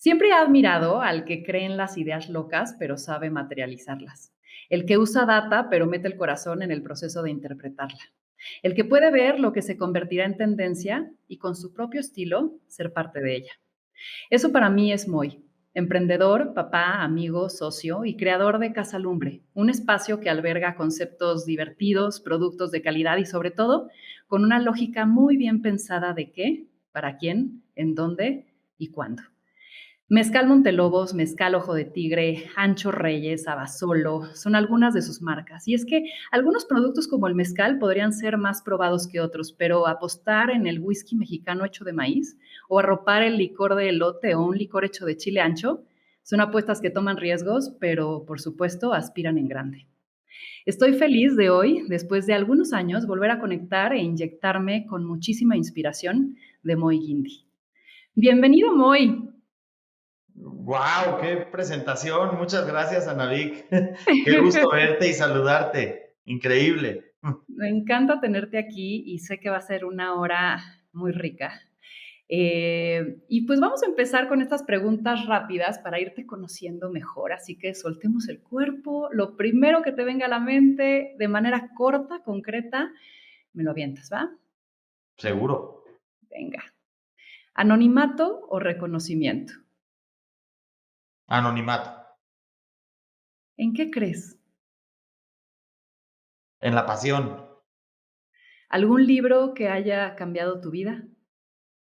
Siempre he admirado al que cree en las ideas locas, pero sabe materializarlas. El que usa data, pero mete el corazón en el proceso de interpretarla. El que puede ver lo que se convertirá en tendencia y con su propio estilo ser parte de ella. Eso para mí es Moy, emprendedor, papá, amigo, socio y creador de Casa Lumbre, un espacio que alberga conceptos divertidos, productos de calidad y sobre todo con una lógica muy bien pensada de qué, para quién, en dónde y cuándo. Mezcal Montelobos, Mezcal Ojo de Tigre, Ancho Reyes, Abasolo, son algunas de sus marcas. Y es que algunos productos como el mezcal podrían ser más probados que otros, pero apostar en el whisky mexicano hecho de maíz o arropar el licor de elote o un licor hecho de chile ancho son apuestas que toman riesgos, pero por supuesto aspiran en grande. Estoy feliz de hoy, después de algunos años, volver a conectar e inyectarme con muchísima inspiración de Moy Guindy. Bienvenido, Moy. Wow, qué presentación. Muchas gracias, Anavik. Qué gusto verte y saludarte. Increíble. Me encanta tenerte aquí y sé que va a ser una hora muy rica. Y pues vamos a empezar con estas preguntas rápidas para irte conociendo mejor. Así que soltemos el cuerpo. Lo primero que te venga a la mente, de manera corta, concreta, me lo avientas, ¿va? Seguro. Venga. ¿Anonimato o reconocimiento? Anonimato. ¿En qué crees? En la pasión. ¿Algún libro que haya cambiado tu vida?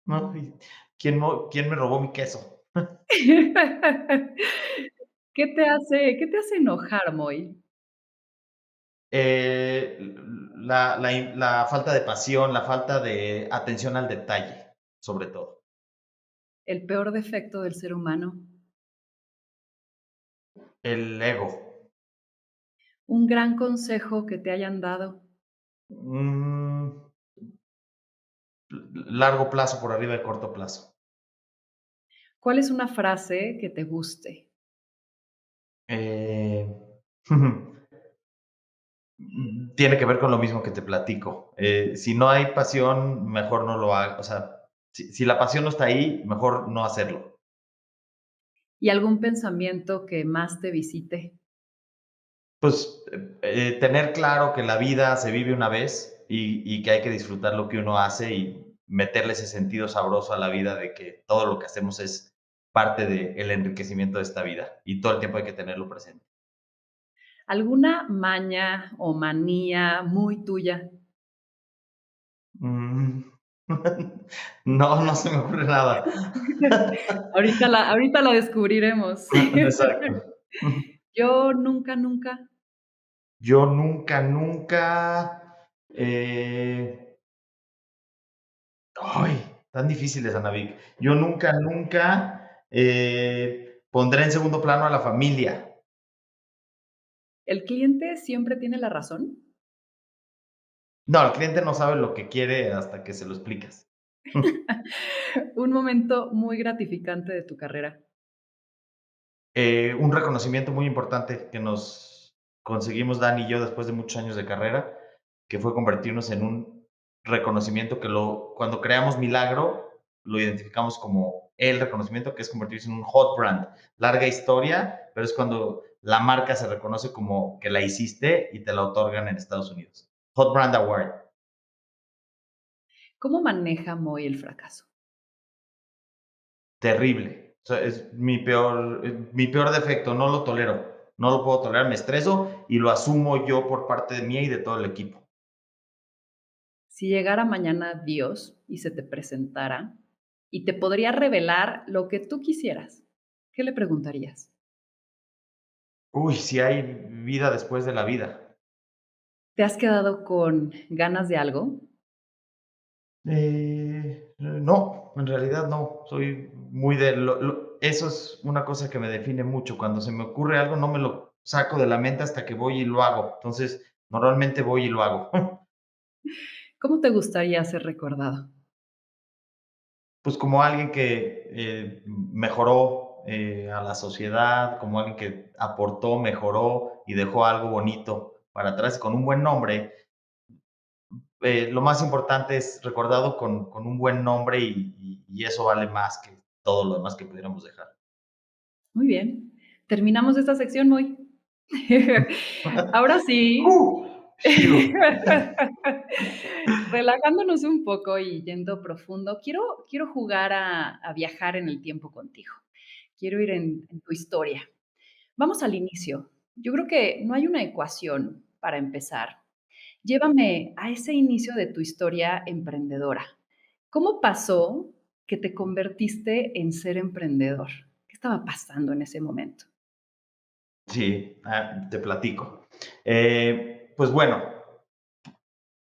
¿No? ¿Quién me robó mi queso? ¿Qué te hace enojar, Moy? La falta de pasión, la falta de atención al detalle, sobre todo. ¿El peor defecto del ser humano? El ego. Un gran consejo que te hayan dado. Mm, Largo plazo por arriba de corto plazo. ¿Cuál es una frase que te guste? Eh, Tiene que ver con lo mismo que te platico. Si no hay pasión, mejor no lo haga. O sea, si la pasión no está ahí, mejor no hacerlo. ¿Y algún pensamiento que más te visite? Pues tener claro que la vida se vive una vez y que hay que disfrutar lo que uno hace y meterle ese sentido sabroso a la vida de que todo lo que hacemos es parte del enriquecimiento de esta vida y todo el tiempo hay que tenerlo presente. ¿Alguna maña o manía muy tuya? Mm, No, no se me ocurre nada. Ahorita la descubriremos. Exacto. Yo nunca, nunca. Yo nunca, eh, ay, tan difíciles, Anavik. Yo nunca, pondré en segundo plano a la familia. ¿El cliente siempre tiene la razón? No, el cliente no sabe lo que quiere hasta que se lo explicas. Un momento muy gratificante de tu carrera. Un reconocimiento muy importante que nos conseguimos Dani y yo después de muchos años de carrera, que fue convertirnos en un reconocimiento cuando creamos Milagro, lo identificamos como el reconocimiento, que es convertirse en un hot brand. Larga historia, pero es cuando la marca se reconoce como que la hiciste y te la otorgan en Estados Unidos. Hot Brand Award. ¿Cómo maneja Moy el fracaso? Terrible. O sea, es mi peor defecto, no lo tolero. No lo puedo tolerar, me estreso y lo asumo yo por parte de mí y de todo el equipo. Si llegara mañana Dios y se te presentara y te podría revelar lo que tú quisieras, ¿qué le preguntarías? Uy, si hay vida después de la vida. ¿Te has quedado con ganas de algo? No, en realidad no. Soy muy de eso es una cosa que me define mucho. Cuando se me ocurre algo, no me lo saco de la mente hasta que voy y lo hago. Entonces, normalmente voy y lo hago. ¿Cómo te gustaría ser recordado? Pues como alguien que mejoró a la sociedad, como alguien que aportó, mejoró y dejó algo bonito para atrás con un buen nombre. Lo más importante es recordado con un buen nombre y eso vale más que todo lo demás que pudiéramos dejar. Muy bien. Terminamos esta sección hoy. Ahora sí, Shiu. relajándonos un poco y yendo profundo, quiero jugar a viajar en el tiempo contigo. Quiero ir en tu historia. Vamos al inicio. Yo creo que no hay una ecuación para empezar. Llévame a ese inicio de tu historia emprendedora. ¿Cómo pasó que te convertiste en ser emprendedor? ¿Qué estaba pasando en ese momento? Sí, te platico. Pues bueno,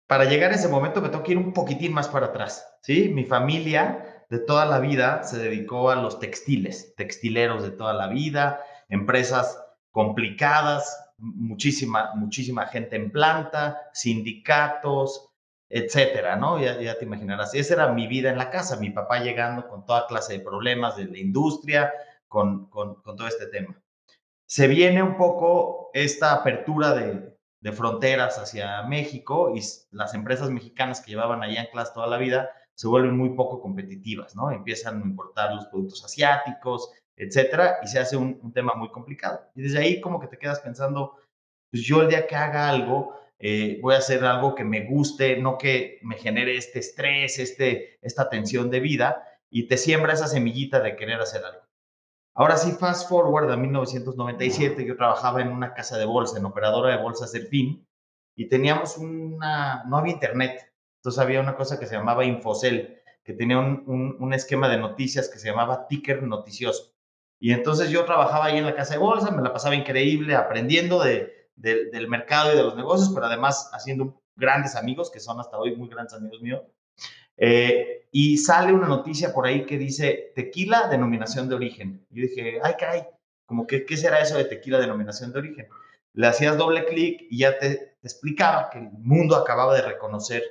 para llegar a ese momento me tengo que ir un poquitín más para atrás, ¿sí? Mi familia de toda la vida se dedicó a los textiles, textileros de toda la vida, empresas complicadas, muchísima gente en planta, sindicatos, etcétera, ¿no? Ya te imaginarás. Esa era mi vida en la casa, mi papá llegando con toda clase de problemas de la industria, con todo este tema. Se viene un poco esta apertura de fronteras hacia México y las empresas mexicanas que llevaban ahí anclas toda la vida se vuelven muy poco competitivas, ¿no? Empiezan a importar los productos asiáticos, etcétera, y se hace un tema muy complicado. Y desde ahí como que te quedas pensando, pues yo el día que haga algo, voy a hacer algo que me guste, no que me genere este estrés, esta tensión de vida, y te siembra esa semillita de querer hacer algo. Ahora sí, fast forward a 1997, yo trabajaba en una casa de bolsa, en operadora de bolsas del fin, y teníamos no había internet, entonces había una cosa que se llamaba Infocel, que tenía un esquema de noticias que se llamaba Ticker Noticioso. Y entonces yo trabajaba ahí en la casa de bolsa, me la pasaba increíble aprendiendo del mercado y de los negocios, pero además haciendo grandes amigos, que son hasta hoy muy grandes amigos míos. Y sale una noticia por ahí que dice tequila denominación de origen. Yo dije, ay, caray, como que, ¿qué será eso de tequila denominación de origen? Le hacías doble clic y ya te explicaba que el mundo acababa de reconocer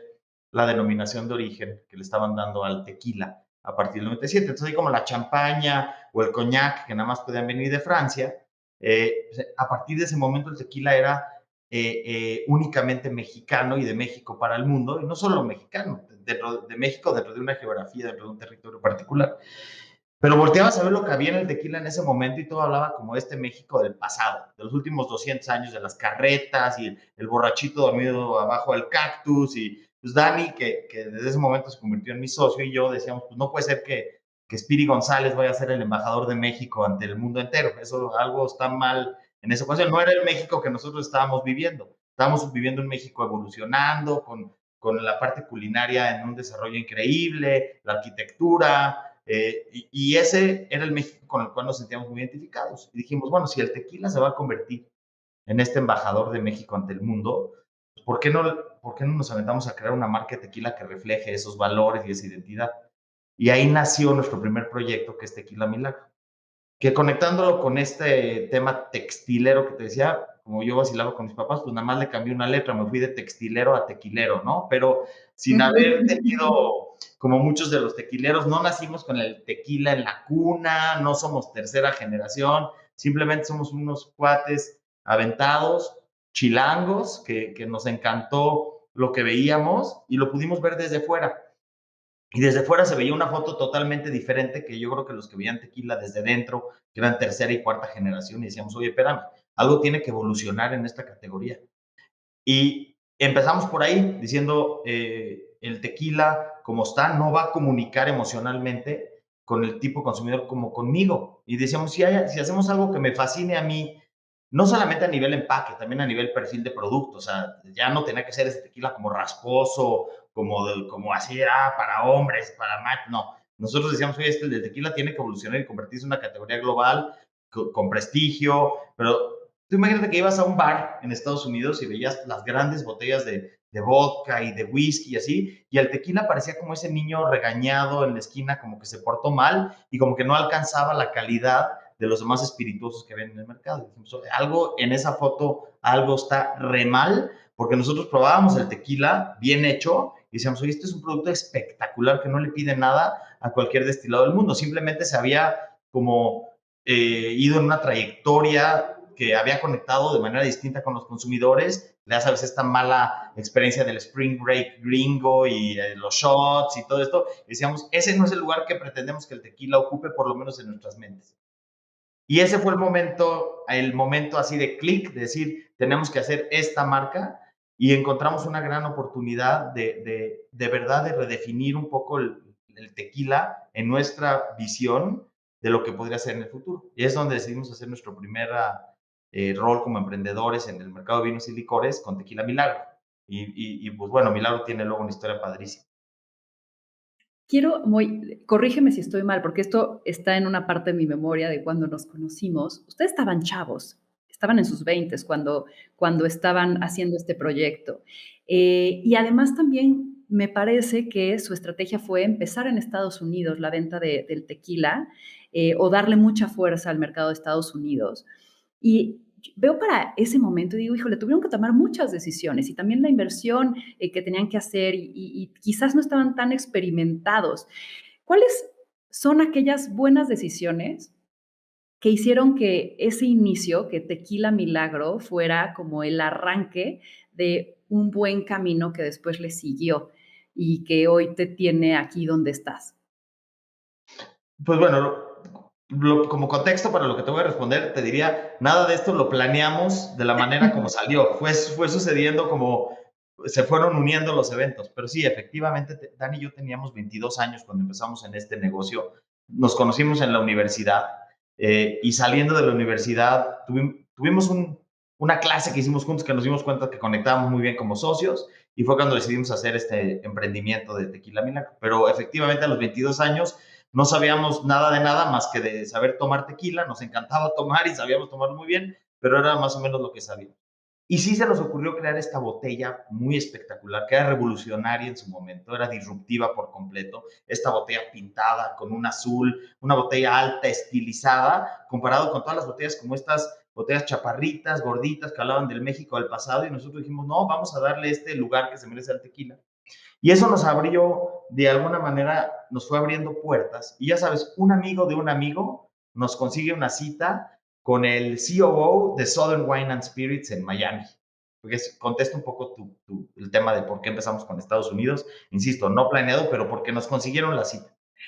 la denominación de origen que le estaban dando al tequila a partir del 97. Entonces, ahí como la champaña o el coñac, que nada más podían venir de Francia, a partir de ese momento el tequila era únicamente mexicano y de México para el mundo, y no solo mexicano, dentro de México, dentro de una geografía, dentro de un territorio particular. Pero volteabas a ver lo que había en el tequila en ese momento y todo hablaba como de este México del pasado, de los últimos 200 años, de las carretas y el borrachito dormido abajo del cactus. Y pues Dani, que desde ese momento se convirtió en mi socio, y yo decíamos, pues no puede ser que Spiri González vaya a ser el embajador de México ante el mundo entero. Eso algo está mal en esa ocasión. No era el México que nosotros estábamos viviendo. Estábamos viviendo un México evolucionando, con la parte culinaria en un desarrollo increíble, la arquitectura, y ese era el México con el cual nos sentíamos muy identificados. Y dijimos, bueno, si el tequila se va a convertir en este embajador de México ante el mundo, pues ¿por qué no nos aventamos a crear una marca de tequila que refleje esos valores y esa identidad? Y ahí nació nuestro primer proyecto, que es Tequila Milagro, que conectándolo con este tema textilero que te decía, como yo vacilaba con mis papás, pues nada más le cambié una letra, me fui de textilero a tequilero, ¿no? Pero sin haber tenido, como muchos de los tequileros, no nacimos con el tequila en la cuna, no somos tercera generación, simplemente somos unos cuates aventados, chilangos, que nos encantó lo que veíamos y lo pudimos ver desde fuera. Y desde fuera se veía una foto totalmente diferente, que yo creo que los que veían tequila desde dentro, que eran tercera y cuarta generación, y decíamos, oye, espérame, algo tiene que evolucionar en esta categoría. Y empezamos por ahí diciendo, el tequila como está no va a comunicar emocionalmente con el tipo consumidor como conmigo. Y decíamos, si hacemos algo que me fascine a mí, no solamente a nivel empaque, también a nivel perfil de producto. O sea, ya no tenía que ser ese tequila como rasposo, como así, para hombres, para machos. No, nosotros decíamos, oye, el del tequila tiene que evolucionar y convertirse en una categoría global con prestigio, pero tú imagínate que ibas a un bar en Estados Unidos y veías las grandes botellas de vodka y de whisky y así, y el tequila parecía como ese niño regañado en la esquina, como que se portó mal y como que no alcanzaba la calidad de los demás espirituosos que ven en el mercado. Dijimos, algo en esa foto, algo está re mal, porque nosotros probábamos el tequila bien hecho y decíamos, oye, este es un producto espectacular que no le pide nada a cualquier destilado del mundo, simplemente se había como ido en una trayectoria que había conectado de manera distinta con los consumidores. Ya sabes, esta mala experiencia del Spring Break gringo y los shots y todo esto. Decíamos, ese no es el lugar que pretendemos que el tequila ocupe, por lo menos en nuestras mentes. Y ese fue el momento así de clic, de decir, tenemos que hacer esta marca y encontramos una gran oportunidad de verdad de redefinir un poco el tequila en nuestra visión de lo que podría ser en el futuro. Y es donde decidimos hacer nuestro primer rol como emprendedores en el mercado de vinos y licores con Tequila Milagro. Pues bueno, Milagro tiene luego una historia padrísima. Corrígeme si estoy mal, porque esto está en una parte de mi memoria de cuando nos conocimos. Ustedes estaban chavos, estaban en sus veintes cuando estaban haciendo este proyecto. Y además también me parece que su estrategia fue empezar en Estados Unidos la venta del tequila o darle mucha fuerza al mercado de Estados Unidos. Y veo para ese momento y digo, híjole, tuvieron que tomar muchas decisiones y también la inversión que tenían que hacer y quizás no estaban tan experimentados. ¿Cuáles son aquellas buenas decisiones que hicieron que ese inicio, que Tequila Milagro, fuera como el arranque de un buen camino que después le siguió y que hoy te tiene aquí donde estás? Pues bueno, como contexto para lo que te voy a responder, te diría, nada de esto lo planeamos de la manera como salió. Fue sucediendo como se fueron uniendo los eventos. Pero sí, efectivamente, Dani y yo teníamos 22 años cuando empezamos en este negocio. Nos conocimos en la universidad y saliendo de la universidad tuvimos una clase que hicimos juntos que nos dimos cuenta que conectábamos muy bien como socios y fue cuando decidimos hacer este emprendimiento de Tequila Milagro. Pero efectivamente a los 22 años no sabíamos nada de nada más que de saber tomar tequila, nos encantaba tomar y sabíamos tomar muy bien, pero era más o menos lo que sabíamos. Y sí se nos ocurrió crear esta botella muy espectacular, que era revolucionaria en su momento, era disruptiva por completo. Esta botella pintada con un azul, una botella alta, estilizada, comparado con todas las botellas como estas botellas chaparritas, gorditas, que hablaban del México del pasado. Y nosotros dijimos, no, vamos a darle este lugar que se merece al tequila. Y eso nos abrió, de alguna manera, nos fue abriendo puertas. Y ya sabes, un amigo de un amigo nos consigue una cita con el COO de Southern Wine and Spirits en Miami. Porque contesta un poco el tema de por qué empezamos con Estados Unidos. Insisto, no planeado, pero porque nos consiguieron la cita.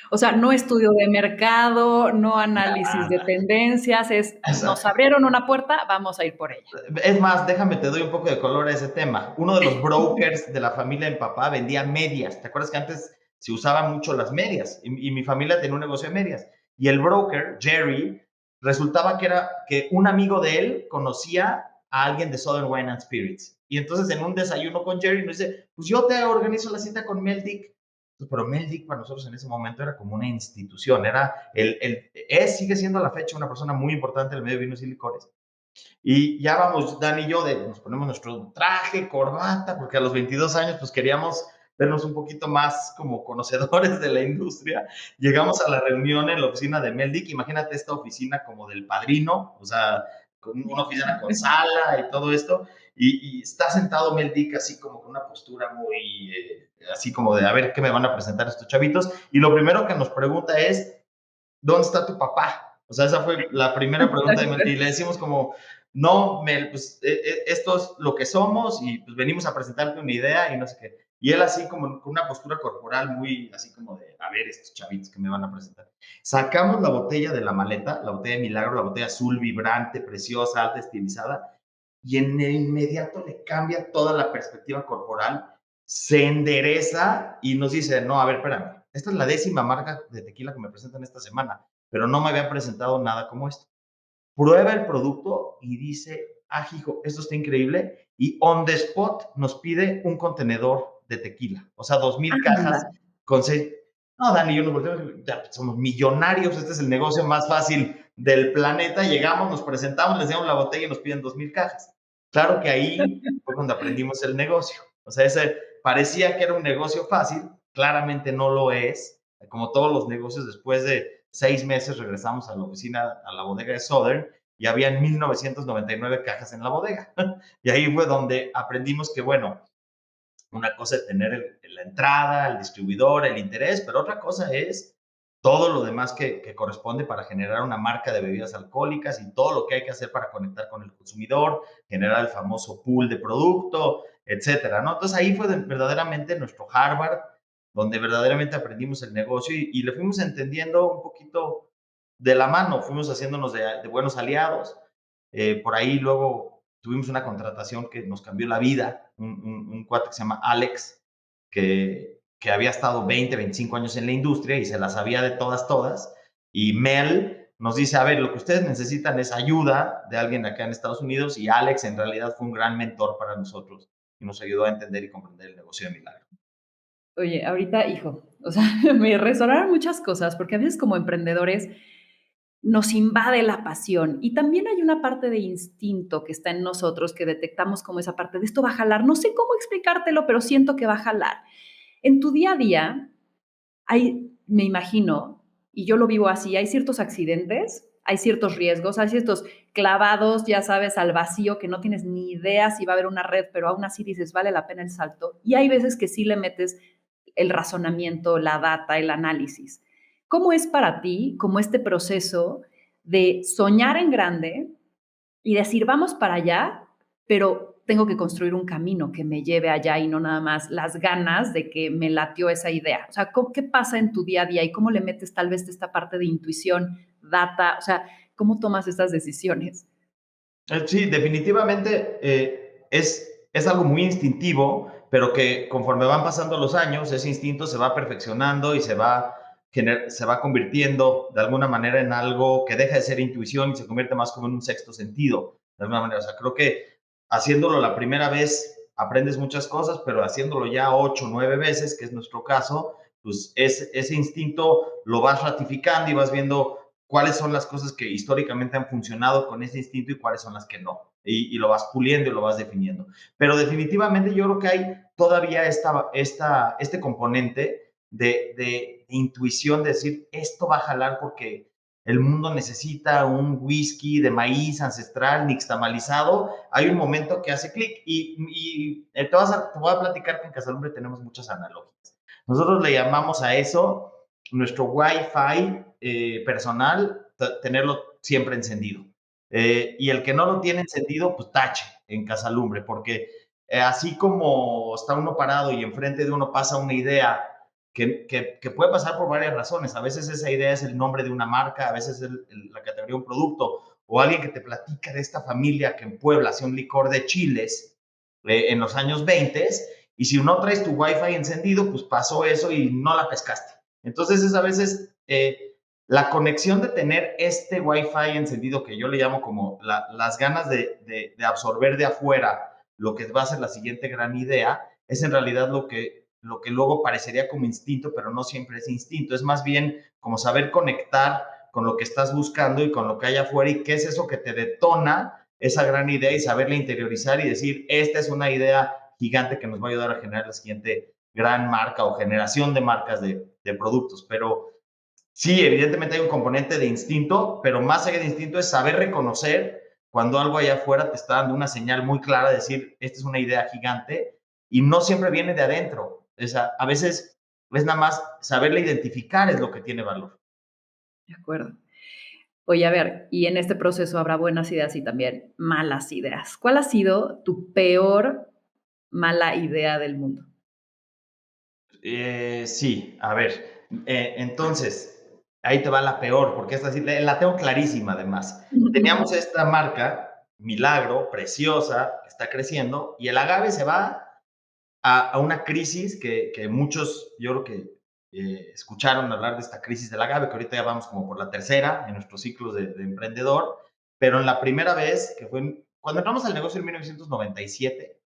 O sea, no estudio de mercado, no análisis de tendencias, nos Exacto. abrieron una puerta, vamos a ir por ella. Es más, déjame, te doy un poco de color a ese tema. Uno de los brokers de la familia de mi papá vendía medias. ¿Te acuerdas que antes se usaban mucho las medias? Y mi familia tenía un negocio de medias. Y el broker, Jerry, resultaba que un amigo de él conocía a alguien de Southern Wine and Spirits. Y entonces en un desayuno con Jerry nos dice, pues yo te organizo la cita con Mel Dick. Pero Mel Dick para nosotros en ese momento era como una institución, sigue siendo a la fecha una persona muy importante en el medio de vinos y licores. Y ya vamos, Dan y yo, nos ponemos nuestro traje, corbata, porque a los 22 años pues queríamos vernos un poquito más como conocedores de la industria. Llegamos a la reunión en la oficina de Meldic, imagínate esta oficina como del Padrino, o sea, con una oficina con sala y todo esto, y está sentado Meldic así como con una postura muy, así como de a ver qué me van a presentar estos chavitos, y lo primero que nos pregunta es, ¿dónde está tu papá? O sea, esa fue la primera pregunta de Mel, y le decimos como, no, Mel, pues esto es lo que somos y pues venimos a presentarte una idea y no sé qué. Y él así como con una postura corporal muy así como de, a ver, estos chavitos que me van a presentar. Sacamos la botella de la maleta, la botella de Milagro, la botella azul, vibrante, preciosa, alta, estilizada, y en el inmediato le cambia toda la perspectiva corporal, se endereza y nos dice, no, a ver, espérame, esta es la 10ª marca de tequila que me presentan esta semana, pero no me habían presentado nada como esto. Prueba el producto y dice, ah, hijo, esto está increíble, y on the spot nos pide un contenedor de tequila, o sea, 2,000 Anda. cajas con 6. No, Dani, yo nos volteamos, ya somos millonarios, este es el negocio más fácil del planeta, llegamos, nos presentamos, les damos la botella y nos piden 2,000 cajas. Claro que ahí fue cuando aprendimos el negocio. O sea, ese parecía que era un negocio fácil, claramente no lo es. Como todos los negocios, después de 6 meses regresamos a la oficina, a la bodega de Southern, y habían 1,999 cajas en la bodega. Y ahí fue donde aprendimos que, bueno, una cosa es tener la entrada, el distribuidor, el interés, pero otra cosa es todo lo demás que corresponde para generar una marca de bebidas alcohólicas y todo lo que hay que hacer para conectar con el consumidor, generar el famoso pool de producto, etcétera, ¿no? Entonces ahí fue verdaderamente nuestro Harvard, donde verdaderamente aprendimos el negocio y le fuimos entendiendo un poquito de la mano, fuimos haciéndonos de buenos aliados. Por ahí luego tuvimos una contratación que nos cambió la vida, un cuate que se llama Alex, que había estado 20, 25 años en la industria y se la sabía de todas, todas. Y Mel nos dice, a ver, lo que ustedes necesitan es ayuda de alguien acá en Estados Unidos, y Alex en realidad fue un gran mentor para nosotros y nos ayudó a entender y comprender el negocio de Milagro. Oye, ahorita, hijo, o sea, me resonaron muchas cosas, porque a veces como emprendedores nos invade la pasión y también hay una parte de instinto que está en nosotros que detectamos como esa parte de esto va a jalar. No sé cómo explicártelo, pero siento que va a jalar. En tu día a día, hay, me imagino, y yo lo vivo así, hay ciertos accidentes, hay ciertos riesgos, hay ciertos clavados, ya sabes, al vacío que no tienes ni idea si va a haber una red, pero aún así dices, vale la pena el salto. Y hay veces que sí le metes el razonamiento, la data, el análisis. ¿Cómo es para ti, como este proceso de soñar en grande y decir, vamos para allá, pero tengo que construir un camino que me lleve allá y no nada más las ganas de que me latió esa idea? O sea, ¿qué pasa en tu día a día y cómo le metes tal vez esta parte de intuición, data? O sea, ¿cómo tomas estas decisiones? Sí, definitivamente es algo muy instintivo, pero que conforme van pasando los años, ese instinto se va perfeccionando y se va convirtiendo de alguna manera en algo que deja de ser intuición y se convierte más como en un sexto sentido, de alguna manera. O sea, creo que haciéndolo la primera vez aprendes muchas cosas, pero haciéndolo ya 8 o 9 veces, que es nuestro caso, pues ese instinto lo vas ratificando y vas viendo cuáles son las cosas que históricamente han funcionado con ese instinto y cuáles son las que no. Y lo vas puliendo y lo vas definiendo. Pero definitivamente yo creo que hay todavía este componente de intuición, de decir, esto va a jalar porque el mundo necesita un whisky de maíz ancestral nixtamalizado. Hay un momento que hace clic te voy a platicar que en Casalumbre tenemos muchas analogías. Nosotros le llamamos a eso nuestro Wi-Fi personal, tenerlo siempre encendido. Y el que no lo tiene encendido, pues tache en Casalumbre, porque así como está uno parado y enfrente de uno pasa una idea que puede pasar por varias razones. A veces esa idea es el nombre de una marca, a veces es la categoría de un producto, o alguien que te platica de esta familia que en Puebla hacía un licor de chiles en los años 20, y si no traes tu Wi-Fi encendido, pues pasó eso y no la pescaste. Entonces es a veces la conexión de tener este Wi-Fi encendido, que yo le llamo como las ganas de absorber de afuera lo que va a ser la siguiente gran idea, es en realidad lo que luego parecería como instinto, pero no siempre es instinto. Es más bien como saber conectar con lo que estás buscando y con lo que hay afuera, y qué es eso que te detona esa gran idea, y saberla interiorizar y decir, esta es una idea gigante que nos va a ayudar a generar la siguiente gran marca o generación de marcas de productos. Pero sí, evidentemente hay un componente de instinto, pero más allá de instinto es saber reconocer cuando algo allá afuera te está dando una señal muy clara de decir, esta es una idea gigante, y no siempre viene de adentro. O sea, a veces es nada más saberla identificar es lo que tiene valor. De acuerdo. Oye, a ver, y en este proceso habrá buenas ideas y también malas ideas. ¿Cuál ha sido tu peor mala idea del mundo? Sí, a ver, entonces, ahí te va la peor, porque esta sí la tengo clarísima además. Teníamos esta marca, Milagro, preciosa, que está creciendo, y el agave se va a una crisis que muchos, yo creo que escucharon hablar de esta crisis del agave, que ahorita ya vamos como por la tercera en nuestros ciclos de emprendedor, pero en la primera vez, que fue cuando entramos al negocio en 1997,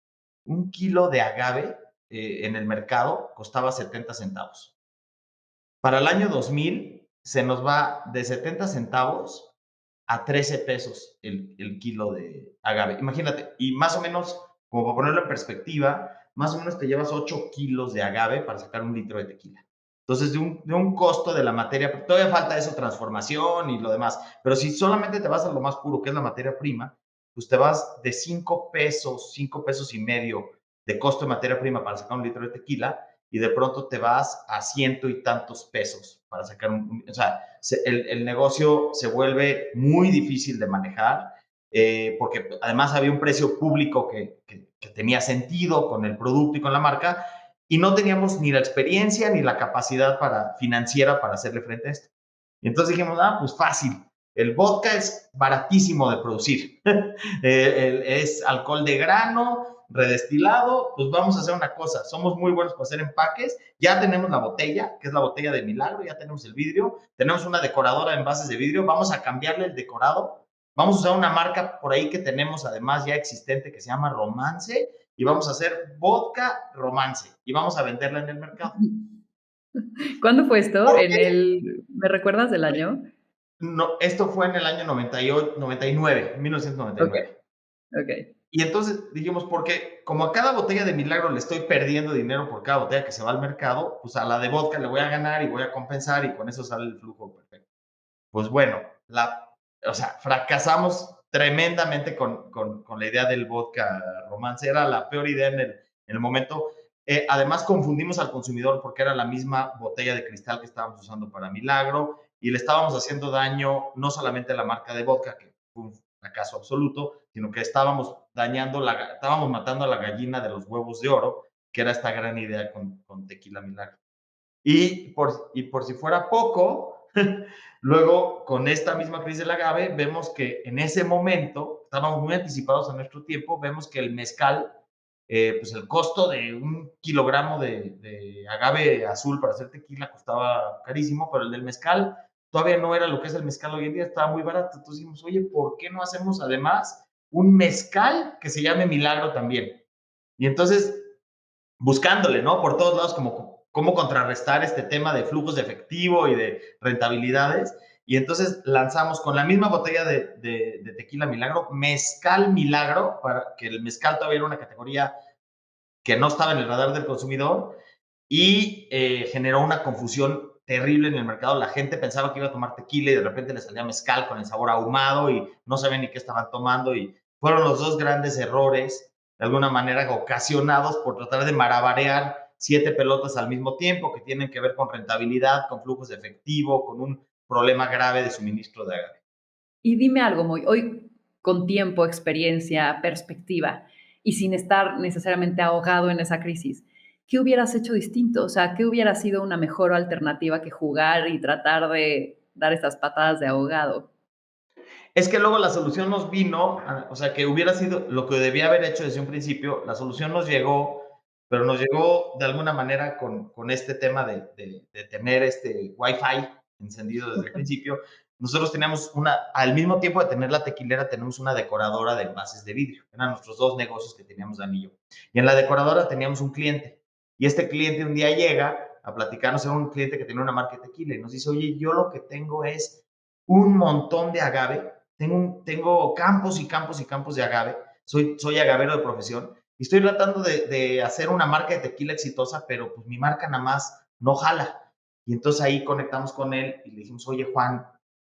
un kilo de agave en el mercado costaba 70 centavos. Para el año 2000 se nos va de 70 centavos a 13 pesos el kilo de agave. Imagínate, y más o menos, como para ponerlo en perspectiva, más o menos te llevas 8 kilos de agave para sacar un litro de tequila. Entonces, de un costo de la materia, todavía falta eso, transformación y lo demás, pero si solamente te vas a lo más puro, que es la materia prima, pues te vas de 5 pesos, 5 pesos y medio de costo de materia prima para sacar un litro de tequila, y de pronto te vas a ciento y tantos pesos para sacar o sea, el negocio se vuelve muy difícil de manejar, porque además había un precio público que tenía sentido con el producto y con la marca, y no teníamos ni la experiencia ni la capacidad financiera para hacerle frente a esto. Y entonces dijimos, pues fácil. El vodka es baratísimo de producir. Es alcohol de grano, redestilado. Pues vamos a hacer una cosa. Somos muy buenos para hacer empaques. Ya tenemos la botella, que es la botella de Milagro. Ya tenemos el vidrio. Tenemos una decoradora en envases de vidrio. Vamos a cambiarle el decorado. Vamos a usar una marca por ahí que tenemos además ya existente que se llama Romance. Y vamos a hacer vodka Romance. Y vamos a venderla en el mercado. ¿Cuándo fue esto? ¿Por qué? ¿Me recuerdas del año? No, esto fue en el año 98, 99, Ok, 1999. ok. Y entonces dijimos, porque como a cada botella de Milagro le estoy perdiendo dinero por cada botella que se va al mercado, pues a la de vodka le voy a ganar y voy a compensar y con eso sale el flujo perfecto. Pues bueno, o sea, fracasamos tremendamente con la idea del vodka romance. Era la peor idea en el momento. Además, confundimos al consumidor porque era la misma botella de cristal que estábamos usando para Milagro y le estábamos haciendo daño no solamente a la marca de vodka, que fue un fracaso absoluto, sino que estábamos estábamos matando a la gallina de los huevos de oro, que era esta gran idea con Tequila Milagro. Y por si fuera poco, luego con esta misma crisis del agave, vemos que en ese momento, estábamos muy anticipados a nuestro tiempo, vemos que el mezcal, pues el costo de un kilogramo de agave azul para hacer tequila costaba carísimo, pero el del mezcal todavía no era lo que es el mezcal hoy en día, estaba muy barato. Entonces dijimos, oye, ¿por qué no hacemos además un mezcal que se llame Milagro también? Y entonces buscándole, ¿no? Por todos lados, como cómo contrarrestar este tema de flujos de efectivo y de rentabilidades. Y entonces lanzamos con la misma botella de tequila Milagro, mezcal Milagro, para que el mezcal todavía era una categoría que no estaba en el radar del consumidor y generó una confusión terrible en el mercado. La gente pensaba que iba a tomar tequila y de repente le salía mezcal con el sabor ahumado y no sabían ni qué estaban tomando y fueron los dos grandes errores, de alguna manera ocasionados por tratar de malabarear 7 pelotas al mismo tiempo que tienen que ver con rentabilidad, con flujos de efectivo, con un problema grave de suministro de agave. Y dime algo, Moy, hoy con tiempo, experiencia, perspectiva y sin estar necesariamente ahogado en esa crisis, ¿qué hubieras hecho distinto? O sea, ¿qué hubiera sido una mejor alternativa que jugar y tratar de dar estas patadas de ahogado? Es que luego la solución nos vino, o sea, que hubiera sido lo que debía haber hecho desde un principio, la solución nos llegó, pero nos llegó de alguna manera con este tema de tener este Wi-Fi encendido desde el principio. Nosotros teníamos al mismo tiempo de tener la tequilera, tenemos una decoradora de envases de vidrio. Eran nuestros dos negocios que teníamos, Dani y yo. Y en la decoradora teníamos un cliente. Y este cliente un día llega a platicarnos, era un cliente que tenía una marca de tequila y nos dice, oye, yo lo que tengo es un montón de agave, tengo campos y campos y campos de agave, soy agavero de profesión y estoy tratando de hacer una marca de tequila exitosa, pero pues mi marca nada más no jala. Y entonces ahí conectamos con él y le dijimos, oye Juan,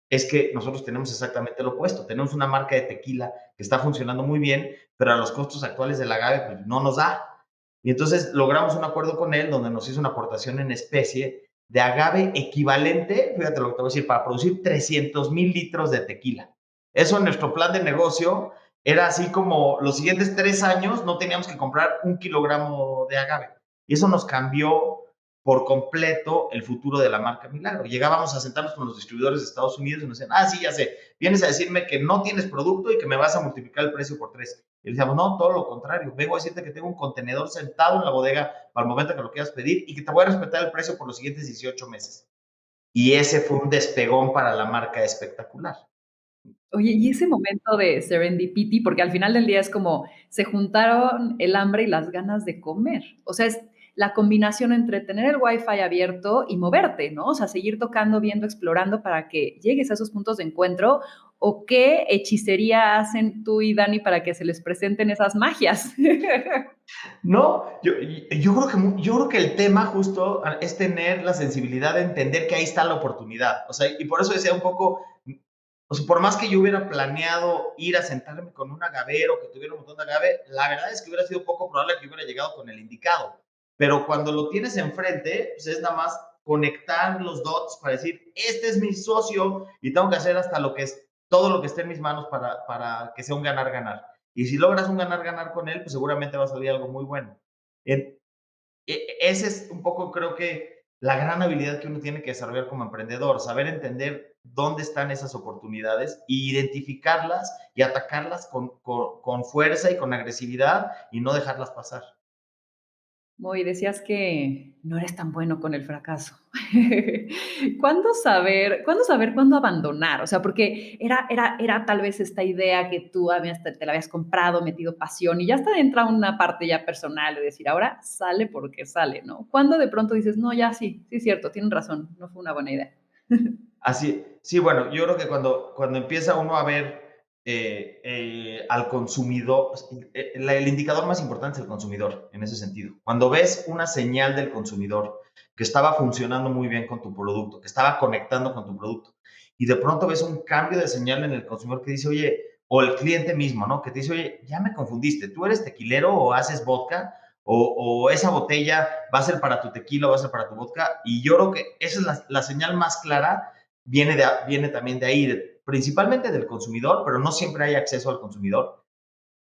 es que nosotros tenemos exactamente lo opuesto, tenemos una marca de tequila que está funcionando muy bien, pero a los costos actuales del agave pues no nos da. Y entonces logramos un acuerdo con él donde nos hizo una aportación en especie de agave equivalente, fíjate lo que te voy a decir, para producir 300,000 litros de tequila. Eso en nuestro plan de negocio era así como los siguientes 3 años no teníamos que comprar 1 kilogramo de agave. Y eso nos cambió por completo el futuro de la marca Milagro. Llegábamos a sentarnos con los distribuidores de Estados Unidos y nos decían, sí, ya sé, vienes a decirme que no tienes producto y que me vas a multiplicar el precio por 3. Y le decíamos, no, todo lo contrario, vengo a decirte que tengo un contenedor sentado en la bodega para el momento que lo quieras pedir y que te voy a respetar el precio por los siguientes 18 meses. Y ese fue un despegón para la marca espectacular. Oye, y ese momento de serendipity, porque al final del día es como se juntaron el hambre y las ganas de comer. O sea, es la combinación entre tener el Wi-Fi abierto y moverte, ¿no? O sea, seguir tocando, viendo, explorando para que llegues a esos puntos de encuentro. ¿O qué hechicería hacen tú y Dani para que se les presenten esas magias? No, yo creo que el tema justo es tener la sensibilidad de entender que ahí está la oportunidad. O sea, y por eso decía un poco, o sea, por más que yo hubiera planeado ir a sentarme con un agavero que tuviera un montón de agave, la verdad es que hubiera sido poco probable que hubiera llegado con el indicado. Pero cuando lo tienes enfrente, pues es nada más conectar los dots para decir, este es mi socio y tengo que hacer hasta todo lo que esté en mis manos para que sea un ganar-ganar. Y si logras un ganar-ganar con él, pues seguramente va a salir algo muy bueno. Ese es un poco, creo que, la gran habilidad que uno tiene que desarrollar como emprendedor, saber entender dónde están esas oportunidades e identificarlas y atacarlas con fuerza y con agresividad y no dejarlas pasar. Muy decías que no eres tan bueno con el fracaso. ¿Cuándo saber cuándo abandonar? O sea, porque era tal vez esta idea que tú te la habías comprado, metido pasión, y ya está entra una parte ya personal de decir, ahora sale porque sale, ¿no? ¿Cuándo de pronto dices, no, ya sí, sí es cierto, tienen razón, no fue una buena idea? Así, sí, bueno, yo creo que cuando empieza uno a ver al consumidor, el indicador más importante es el consumidor, en ese sentido. Cuando ves una señal del consumidor que estaba funcionando muy bien con tu producto, que estaba conectando con tu producto, y de pronto ves un cambio de señal en el consumidor que dice, oye, o el cliente mismo, ¿no? Que te dice, oye, ya me confundiste, ¿tú eres tequilero o haces vodka? O esa botella va a ser para tu tequila o va a ser para tu vodka. Y yo creo que esa es la señal más clara viene también de ahí, principalmente del consumidor, pero no siempre hay acceso al consumidor.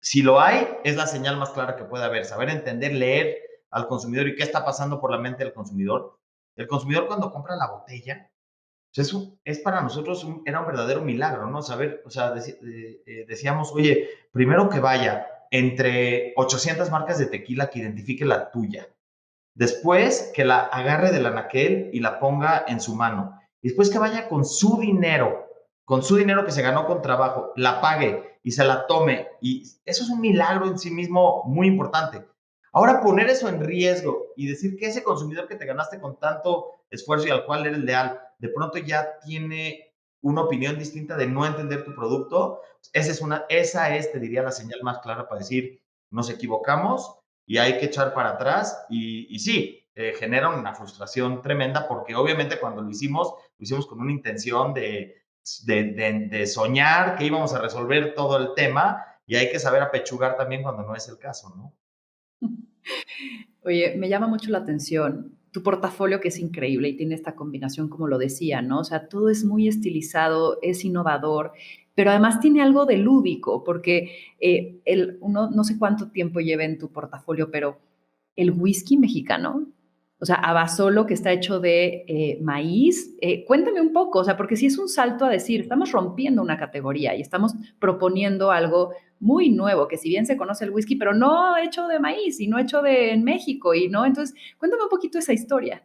Si lo hay, es la señal más clara que puede haber, saber entender, leer al consumidor y qué está pasando por la mente del consumidor. El consumidor cuando compra la botella, pues eso es para nosotros era un verdadero milagro, ¿no? Saber, o sea, decíamos, oye, primero que vaya entre 800 marcas de tequila que identifique la tuya. Después que la agarre del anaquel y la ponga en su mano. Y después que vaya con su dinero que se ganó con trabajo, la pague y se la tome. Y eso es un milagro en sí mismo muy importante. Ahora poner eso en riesgo y decir que ese consumidor que te ganaste con tanto esfuerzo y al cual eres leal, de pronto ya tiene una opinión distinta de no entender tu producto, esa es, te diría, la señal más clara para decir, nos equivocamos y hay que echar para atrás y sí, genera una frustración tremenda porque obviamente cuando lo hicimos con una intención de soñar que íbamos a resolver todo el tema y hay que saber apechugar también cuando no es el caso, ¿no? Oye, me llama mucho la atención tu portafolio, que es increíble y tiene esta combinación, como lo decía, ¿no? O sea, todo es muy estilizado, es innovador, pero además tiene algo de lúdico, porque uno no sé cuánto tiempo lleva en tu portafolio, pero el whisky mexicano, o sea, Abasolo, que está hecho de maíz, cuéntame un poco, o sea, porque sí es un salto a decir, estamos rompiendo una categoría y estamos proponiendo algo muy nuevo, que si bien se conoce el whisky, pero no hecho de maíz y no hecho en México y no, entonces cuéntame un poquito esa historia.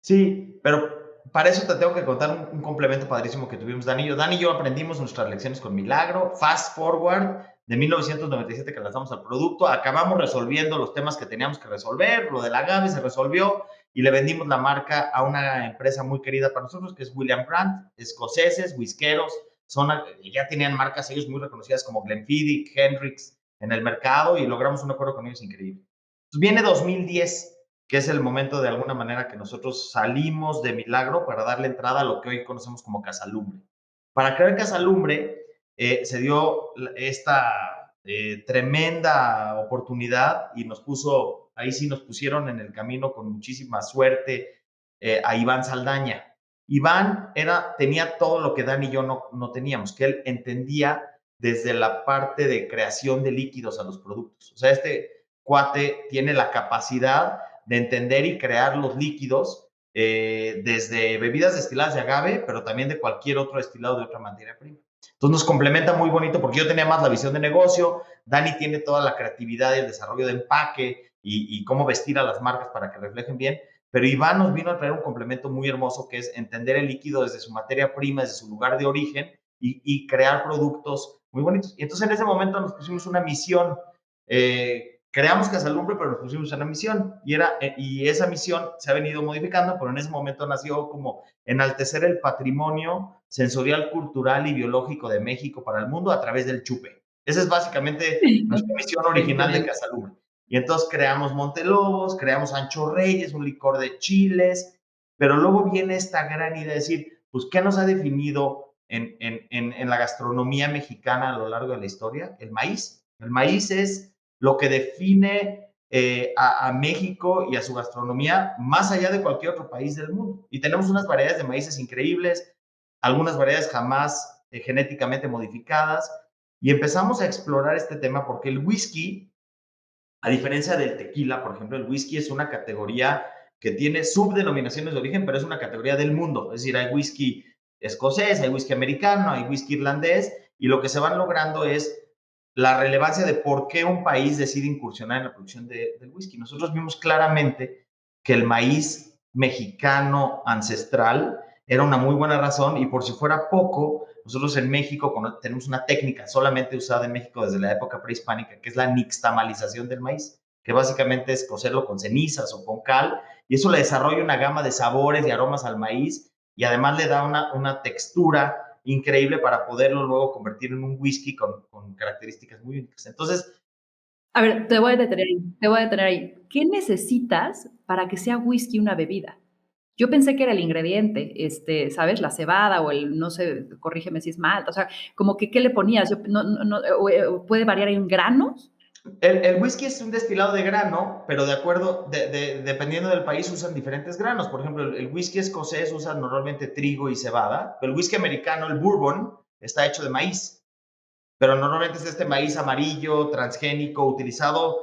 Sí, pero para eso te tengo que contar un complemento padrísimo que tuvimos Dani y yo. Dani y yo aprendimos nuestras lecciones con Milagro, Fast Forward, de 1997 que lanzamos al producto. Acabamos resolviendo los temas que teníamos que resolver, lo del agave se resolvió y le vendimos la marca a una empresa muy querida para nosotros, que es William Grant, escoceses, whiskeros, ya tenían marcas ellos muy reconocidas como Glenfiddich, Hendrix en el mercado y logramos un acuerdo con ellos increíble. Entonces viene 2010 que es el momento de alguna manera que nosotros salimos de Milagro para darle entrada a lo que hoy conocemos como Casalumbre. Para crear Casalumbre se dio esta tremenda oportunidad y ahí sí nos pusieron en el camino con muchísima suerte a Iván Saldaña. Iván tenía todo lo que Dan y yo no teníamos, que él entendía desde la parte de creación de líquidos a los productos. O sea, este cuate tiene la capacidad de entender y crear los líquidos desde bebidas destiladas de agave, pero también de cualquier otro destilado de otra materia prima. Entonces nos complementa muy bonito porque yo tenía más la visión de negocio, Dani tiene toda la creatividad y el desarrollo de empaque y cómo vestir a las marcas para que reflejen bien, pero Iván nos vino a traer un complemento muy hermoso que es entender el líquido desde su materia prima, desde su lugar de origen y crear productos muy bonitos. Y entonces en ese momento nos pusimos una misión creamos Casalumbre, pero nos pusimos una misión y esa misión se ha venido modificando, pero en ese momento nació como enaltecer el patrimonio sensorial, cultural y biológico de México para el mundo a través del chupe. Esa es básicamente nuestra misión original de Excelente. Casalumbre. Y entonces creamos Montelobos, creamos Ancho Reyes, un licor de chiles, pero luego viene esta gran idea de decir, pues, ¿qué nos ha definido en la gastronomía mexicana a lo largo de la historia? El maíz. El maíz es lo que define a México y a su gastronomía más allá de cualquier otro país del mundo. Y tenemos unas variedades de maíces increíbles, algunas variedades jamás genéticamente modificadas, y empezamos a explorar este tema porque el whisky, a diferencia del tequila, por ejemplo, el whisky es una categoría que tiene subdenominaciones de origen, pero es una categoría del mundo. Es decir, hay whisky escocés, hay whisky americano, hay whisky irlandés, y lo que se van logrando es la relevancia de por qué un país decide incursionar en la producción del whisky. Nosotros vimos claramente que el maíz mexicano ancestral era una muy buena razón, y por si fuera poco, nosotros en México tenemos una técnica solamente usada en México desde la época prehispánica, que es la nixtamalización del maíz, que básicamente es cocerlo con cenizas o con cal, y eso le desarrolla una gama de sabores y aromas al maíz, y además le da una textura increíble para poderlo luego convertir en un whisky con características muy únicas. Entonces, A ver, te voy a detener ahí. ¿Qué necesitas para que sea whisky una bebida? Yo pensé que era el ingrediente, ¿sabes? La cebada o el, no sé, corrígeme si es malta, o sea, como que, ¿qué le ponías? Yo, ¿puede variar en granos? el whisky es un destilado de grano, pero de acuerdo, dependiendo del país usan diferentes granos. Por ejemplo, el whisky escocés usa normalmente trigo y cebada, pero el whisky americano, el bourbon, está hecho de maíz. Pero normalmente es este maíz amarillo, transgénico, utilizado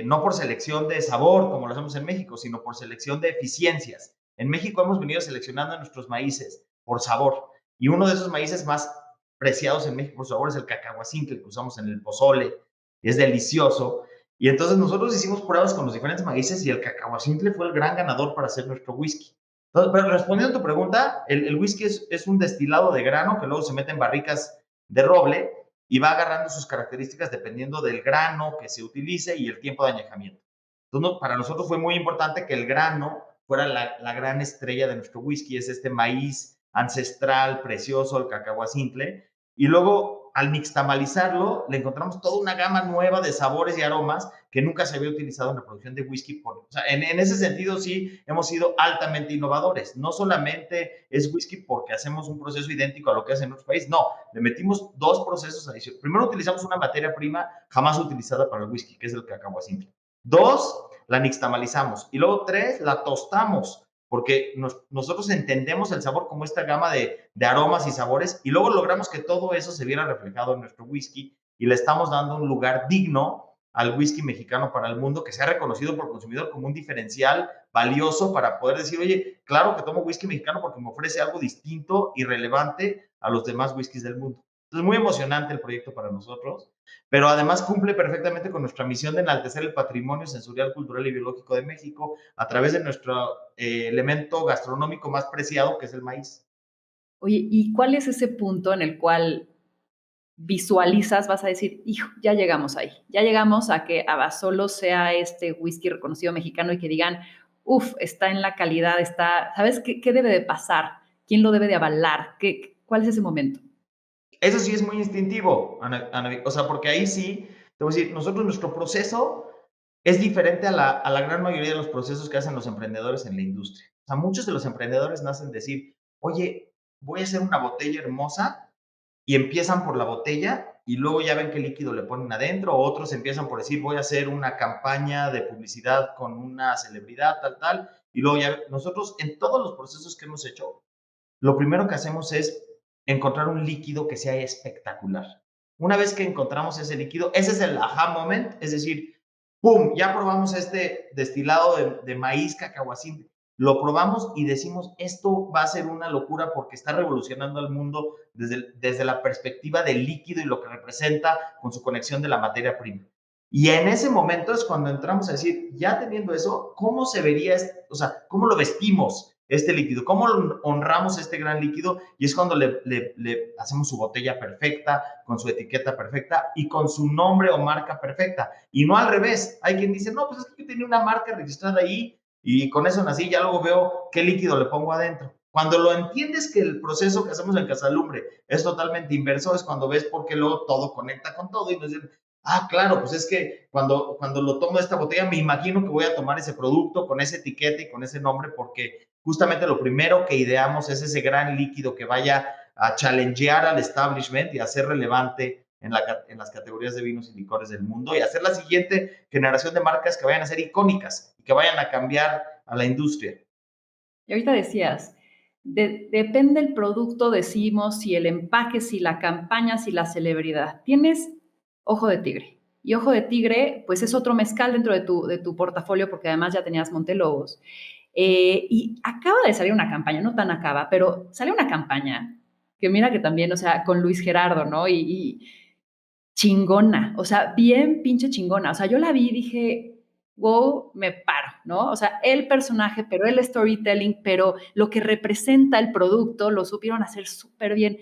no por selección de sabor, como lo hacemos en México, sino por selección de eficiencias. En México hemos venido seleccionando nuestros maíces por sabor, y uno de esos maíces más preciados en México por sabor es el cacahuacintle, que usamos en el pozole, y es delicioso. Y entonces nosotros hicimos pruebas con los diferentes maíces, y el cacahuacintle fue el gran ganador para hacer nuestro whisky. Entonces, pero respondiendo a tu pregunta, el whisky es un destilado de grano que luego se mete en barricas de roble, y va agarrando sus características dependiendo del grano que se utilice y el tiempo de añejamiento. Entonces, para nosotros fue muy importante que el grano fuera la gran estrella de nuestro whisky, es este maíz ancestral, precioso, el cacahuacintle, y luego al nixtamalizarlo le encontramos toda una gama nueva de sabores y aromas que nunca se había utilizado en la producción de whisky. O sea, en ese sentido sí hemos sido altamente innovadores. No solamente es whisky porque hacemos un proceso idéntico a lo que hacen en otros países, no, le metimos dos procesos adicionales. Primero, utilizamos una materia prima jamás utilizada para el whisky, que es el cacahuacintle. Dos, la nixtamalizamos. Y luego tres, la tostamos, porque nosotros entendemos el sabor como esta gama de aromas y sabores, y luego logramos que todo eso se viera reflejado en nuestro whisky, y le estamos dando un lugar digno al whisky mexicano para el mundo, que sea reconocido por el consumidor como un diferencial valioso para poder decir, oye, claro que tomo whisky mexicano porque me ofrece algo distinto y relevante a los demás whiskies del mundo. Entonces, muy emocionante el proyecto para nosotros, pero además cumple perfectamente con nuestra misión de enaltecer el patrimonio sensorial, cultural y biológico de México a través de nuestro elemento gastronómico más preciado, que es el maíz. Oye, ¿y cuál es ese punto en el cual visualizas, vas a decir, hijo, ya llegamos ahí, ya llegamos a que Abasolo sea este whisky reconocido mexicano y que digan, uff, está en la calidad, está, ¿sabes qué debe de pasar? ¿Quién lo debe de avalar? ¿Cuál es ese momento? Eso sí es muy instintivo, Ana, o sea, porque ahí sí, te voy a decir, nosotros nuestro proceso es diferente a la gran mayoría de los procesos que hacen los emprendedores en la industria. O sea, muchos de los emprendedores nacen decir, oye, voy a hacer una botella hermosa, y empiezan por la botella y luego ya ven qué líquido le ponen adentro, o otros empiezan por decir, voy a hacer una campaña de publicidad con una celebridad, tal, tal, y luego ya nosotros en todos los procesos que hemos hecho, lo primero que hacemos es encontrar un líquido que sea espectacular. Una vez que encontramos ese líquido, ese es el aha moment, es decir, ¡pum! Ya probamos este destilado de maíz cacahuacín, lo probamos y decimos, esto va a ser una locura porque está revolucionando al mundo desde la perspectiva del líquido y lo que representa con su conexión de la materia prima. Y en ese momento es cuando entramos a decir, ya teniendo eso, ¿cómo se vería, o sea, cómo lo vestimos este líquido? ¿Cómo honramos este gran líquido? Y es cuando le hacemos su botella perfecta, con su etiqueta perfecta y con su nombre o marca perfecta. Y no al revés. Hay quien dice, no, pues es que yo tenía una marca registrada ahí y con eso nací, ya luego veo qué líquido le pongo adentro. Cuando lo entiendes que el proceso que hacemos en Casalumbre es totalmente inverso, es cuando ves por qué luego todo conecta con todo y nos dicen, ah, claro, pues es que cuando lo tomo de esta botella me imagino que voy a tomar ese producto con esa etiqueta y con ese nombre porque justamente lo primero que ideamos es ese gran líquido que vaya a challengear al establishment y a ser relevante en las categorías de vinos y licores del mundo y hacer la siguiente generación de marcas que vayan a ser icónicas y que vayan a cambiar a la industria. Y ahorita decías, depende el producto, decimos, si el empaque, si la campaña, si la celebridad. Tienes ojo de tigre. Y Ojo de Tigre, pues es otro mezcal dentro de tu portafolio, porque además ya tenías Montelobos. Y acaba de salir una campaña, no tan acaba, pero sale una campaña que mira que también, o sea, con Luis Gerardo, ¿no? Y chingona, o sea, bien pinche chingona. O sea, yo la vi y dije, wow, me paro, ¿no? O sea, el personaje, pero el storytelling, pero lo que representa el producto, lo supieron hacer súper bien.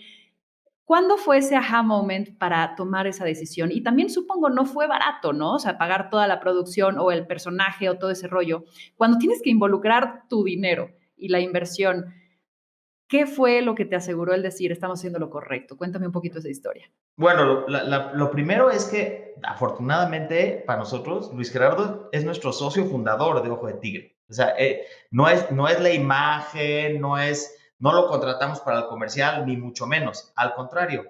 ¿Cuándo fue ese aha moment para tomar esa decisión? Y también supongo no fue barato, ¿no? O sea, pagar toda la producción o el personaje o todo ese rollo. Cuando tienes que involucrar tu dinero y la inversión, ¿qué fue lo que te aseguró el decir, estamos haciendo lo correcto? Cuéntame un poquito esa historia. Bueno, lo primero es que, afortunadamente para nosotros, Luis Gerardo es nuestro socio fundador de Ojo de Tigre. O sea, no es la imagen, no lo contratamos para el comercial, ni mucho menos. Al contrario,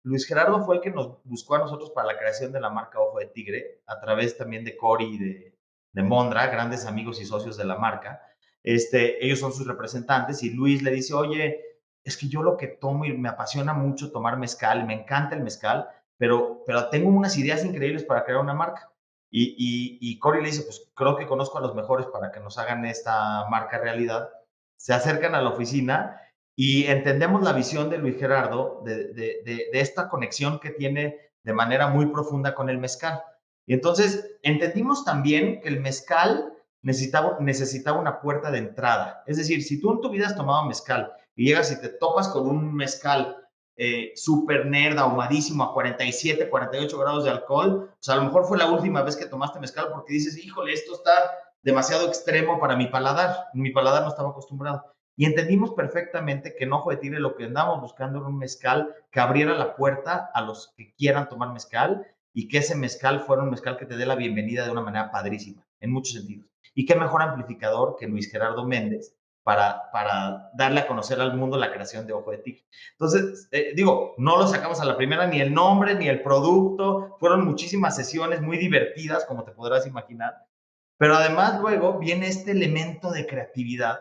Luis Gerardo fue el que nos buscó a nosotros para la creación de la marca Ojo de Tigre, a través también de Cory y de Mondra, grandes amigos y socios de la marca. Ellos son sus representantes y Luis le dice, oye, es que yo lo que tomo y me apasiona mucho tomar mezcal, me encanta el mezcal, pero tengo unas ideas increíbles para crear una marca. Y Cory le dice, pues creo que conozco a los mejores para que nos hagan esta marca realidad. Se acercan a la oficina y entendemos la visión de Luis Gerardo de esta conexión que tiene de manera muy profunda con el mezcal. Y entonces entendimos también que el mezcal necesitaba una puerta de entrada. Es decir, si tú en tu vida has tomado mezcal y llegas y te topas con un mezcal súper nerd, ahumadísimo, a 47, 48 grados de alcohol, pues a lo mejor fue la última vez que tomaste mezcal porque dices, híjole, esto está demasiado extremo para mi paladar no estaba acostumbrado. Y entendimos perfectamente que en Ojo de Tigre lo que andábamos buscando era un mezcal que abriera la puerta a los que quieran tomar mezcal y que ese mezcal fuera un mezcal que te dé la bienvenida de una manera padrísima, en muchos sentidos. Y qué mejor amplificador que Luis Gerardo Méndez para darle a conocer al mundo la creación de Ojo de Tigre. Entonces, digo, no lo sacamos a la primera, ni el nombre, ni el producto, fueron muchísimas sesiones muy divertidas, como te podrás imaginar, pero además luego viene este elemento de creatividad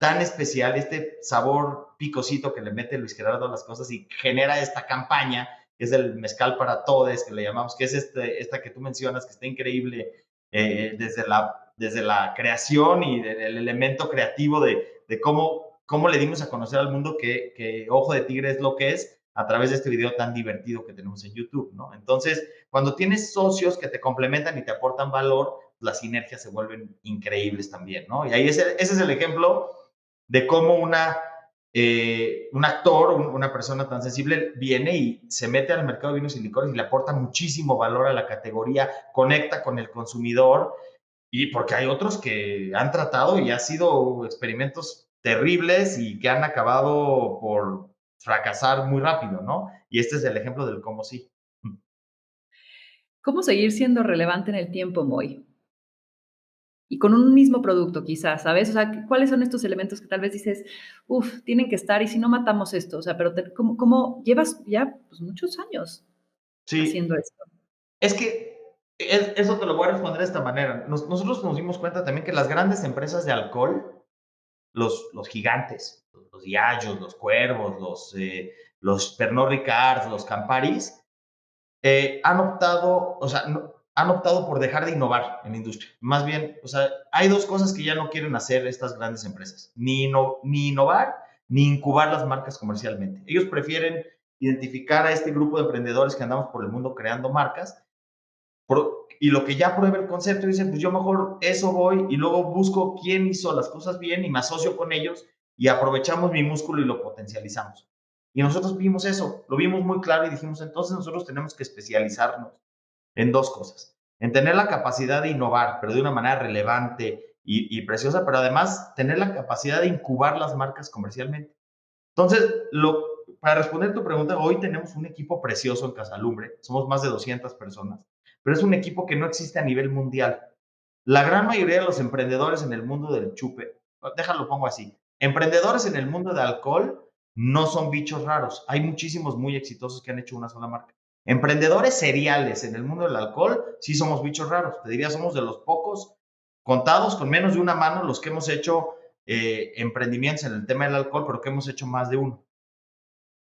tan especial, este sabor picosito que le mete Luis Gerardo a las cosas y genera esta campaña, que es el mezcal para todos, que le llamamos, que es esta que tú mencionas, que está increíble desde la creación y del elemento creativo de cómo le dimos a conocer al mundo que Ojo de Tigre es lo que es a través de este video tan divertido que tenemos en YouTube, ¿no? Entonces, cuando tienes socios que te complementan y te aportan valor, las sinergias se vuelven increíbles también, ¿no? Y ahí ese es el ejemplo de cómo un actor, una persona tan sensible viene y se mete al mercado de vinos y licores y le aporta muchísimo valor a la categoría, conecta con el consumidor, y porque hay otros que han tratado y ha sido experimentos terribles y que han acabado por fracasar muy rápido, ¿no? Y este es el ejemplo del cómo sí. ¿Cómo seguir siendo relevante en el tiempo, Moy? Y con un mismo producto, quizás, ¿sabes? O sea, ¿cuáles son estos elementos que tal vez dices, uff, tienen que estar y si no matamos esto? O sea, pero ¿cómo llevas ya pues, muchos años Sí, haciendo esto? es que eso te lo voy a responder de esta manera. Nosotros nos dimos cuenta también que las grandes empresas de alcohol, los gigantes, los Diageos, los Cuervos, los Pernod Ricards, los Camparis, han optado, o sea, han optado por dejar de innovar en la industria. Más bien, o sea, hay dos cosas que ya no quieren hacer estas grandes empresas, ni innovar, ni incubar las marcas comercialmente. Ellos prefieren identificar a este grupo de emprendedores que andamos por el mundo creando marcas y lo que ya prueba el concepto, dicen, pues yo mejor eso voy y luego busco quién hizo las cosas bien y me asocio con ellos y aprovechamos mi músculo y lo potencializamos. Y nosotros vimos eso, lo vimos muy claro y dijimos, entonces nosotros tenemos que especializarnos en dos cosas, en tener la capacidad de innovar, pero de una manera relevante y preciosa, pero además tener la capacidad de incubar las marcas comercialmente. Entonces, para responder tu pregunta, hoy tenemos un equipo precioso en Casalumbre, somos más de 200 personas, pero es un equipo que no existe a nivel mundial. La gran mayoría de los emprendedores en el mundo del chupe, déjalo pongo así, emprendedores en el mundo de alcohol no son bichos raros, hay muchísimos muy exitosos que han hecho una sola marca. Emprendedores seriales en el mundo del alcohol, sí somos bichos raros, te diría somos de los pocos contados con menos de una mano los que hemos hecho emprendimientos en el tema del alcohol, pero que hemos hecho más de uno.